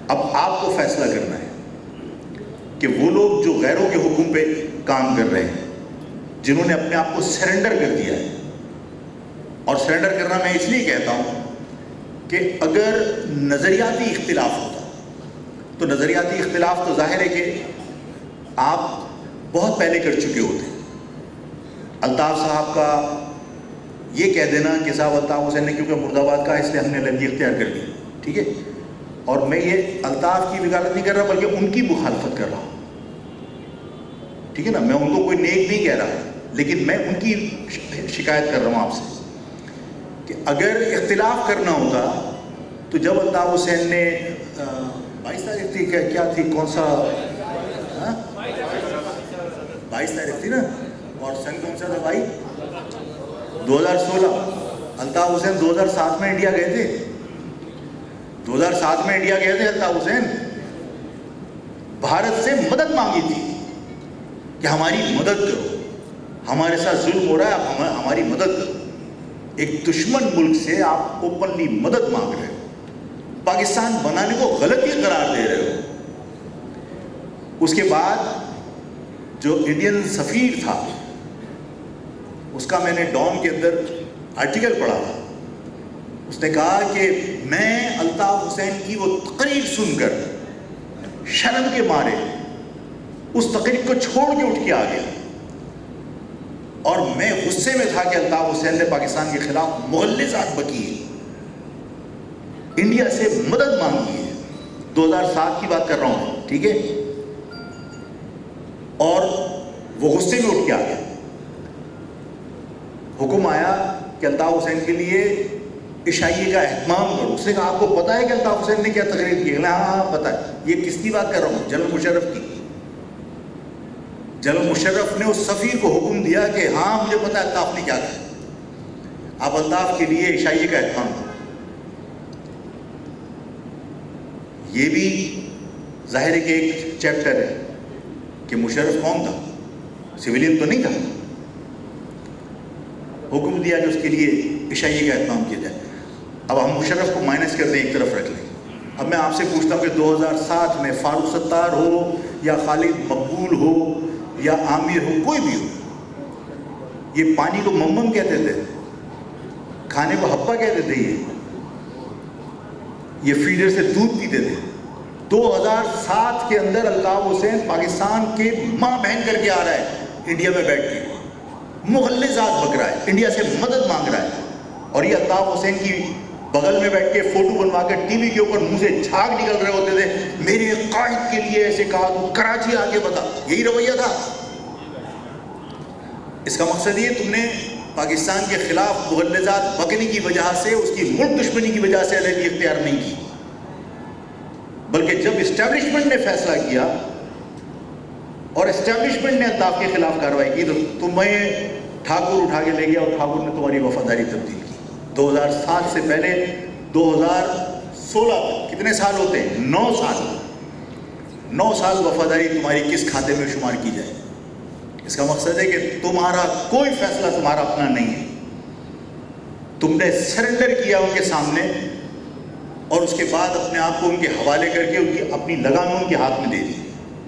اب آپ کو فیصلہ کرنا ہے کہ وہ لوگ جو غیروں کے حکم پہ کام کر رہے ہیں، جنہوں نے اپنے آپ کو سرنڈر کر دیا ہے، اور سرنڈر کرنا میں اس لیے کہتا ہوں کہ اگر نظریاتی اختلاف ہوتا تو نظریاتی اختلاف تو ظاہر ہے کہ آپ بہت پہلے کر چکے ہوتے. الطاف صاحب کا یہ کہہ دینا کہ صاحب الطاف حسین نے کیونکہ مرد آباد کا اس لیے ہم نے علیحدگی اختیار کر لی، ٹھیک ہے، اور میں یہ الطاف کی وکالت نہیں کر رہا بلکہ ان کی مخالفت کر رہا ہوں، ٹھیک ہے نا، میں ان کو کوئی نیک نہیں کہہ رہا، لیکن میں ان کی شکایت کر رہا ہوں آپ سے کہ اگر اختلاف کرنا ہوتا تو جب الطاف حسین نے 22 تاریخ تھی، کیا تھی، کون سا 22 تاریخ تھی نا، اور سن کون سا تھا بھائی، 2016. الطاف حسین 2007 میں انڈیا گئے تھے، 2007 میں انڈیا گئے تھے. الطاف حسین بھارت سے مدد مانگی تھی کہ ہماری مدد کرو، ہمارے ساتھ ظلم ہو رہا ہے، آپ ہماری مدد کرو. ایک دشمن ملک سے آپ اوپنلی مدد مانگ رہے ہو، پاکستان بنانے کو غلطی قرار دے رہے ہو. اس کے بعد جو انڈین سفیر تھا، اس کا میں نے ڈان کے اندر آرٹیکل پڑھا تھا، اس نے کہا کہ میں الطاف حسین کی وہ تقریر سن کر شرم کے مارے اس تقریر کو چھوڑ کے اٹھ کے آ گیا، اور میں غصے میں تھا کہ الطاف حسین نے پاکستان کے خلاف مغلظات بکی ہے، انڈیا سے مدد مانگی ہے. 2007 کی بات کر رہا ہوں، ٹھیک ہے، اور وہ غصے میں اٹھ کے آ گیا. حکم آیا کہ الطاف حسین کے لیے عشائیے کا اہتمام کرو. اس نے کہا آپ کو پتا ہے کہ الطاف حسین نے کیا تقریر کی؟ ہاں پتا ہے. یہ کس کی بات کر رہا ہوں؟ جنرل مشرف کی. جنرل مشرف نے اس سفیر کو حکم دیا کہ ہاں مجھے پتا ہے الطاف نے کیا کہا، آپ الطاف کے لیے عشائیے کا اہتمام کرو. یہ بھی ظاہر ہے کہ ایک چیپٹر ہے کہ مشرف کون تھا، سویلین تو نہیں تھا. حکم دیا کہ اس کے لیے عشائیے کا اہتمام کیا جائے. اب ہم مشرف کو مائنس کر دیں، ایک طرف رکھ لیں. اب میں آپ سے پوچھتا ہوں کہ 2007 میں فاروق ستار ہو یا خالد مقبول ہو یا عامر ہو، کوئی بھی ہو، یہ پانی کو ممم کہتے تھے، کھانے کو ہپا کہتے تھے، یہ فیڈر سے دودھ پیتے تھے. 2007 کے اندر الطاف حسین پاکستان کے ماں بہن کر کے آ رہا ہے، انڈیا میں بیٹھ کے مغلظات بک رہا ہے، انڈیا سے مدد مانگ رہا ہے. اور یہ الطاف حسین کی بغل میں بیٹھ کے فوٹو بنوا کے ٹی وی کے اوپر منہ سے جھاگ نکل رہے ہوتے تھے، میرے قائد کے لیے ایسے کہا تو کراچی آ کے بتا. یہی رویہ تھا. اس کا مقصد یہ تم نے پاکستان کے خلاف مغلظات بکنے کی وجہ سے، اس کی ملک دشمنی کی وجہ سے علیحدگی اختیار نہیں کی، بلکہ جب اسٹیبلشمنٹ نے فیصلہ کیا اور اسٹیبلشمنٹ نے الطاف کے خلاف کارروائی کی تو تمہیں ٹھاکر اٹھا کے لے گیا اور ٹھاکر نے تمہاری وفاداری تبدیل کی. 2007 سے پہلے 2016 تک کتنے سال ہوتے ہیں؟ 9 سال. 9 سال وفاداری تمہاری کس کھاتے میں شمار کی جائے؟ اس کا مقصد ہے کہ تمہارا کوئی فیصلہ تمہارا اپنا نہیں ہے. تم نے سرنڈر کیا ان کے سامنے، اور اس کے بعد اپنے آپ کو ان کے حوالے کر کے ان کی اپنی لگام ان کے ہاتھ میں دے دی.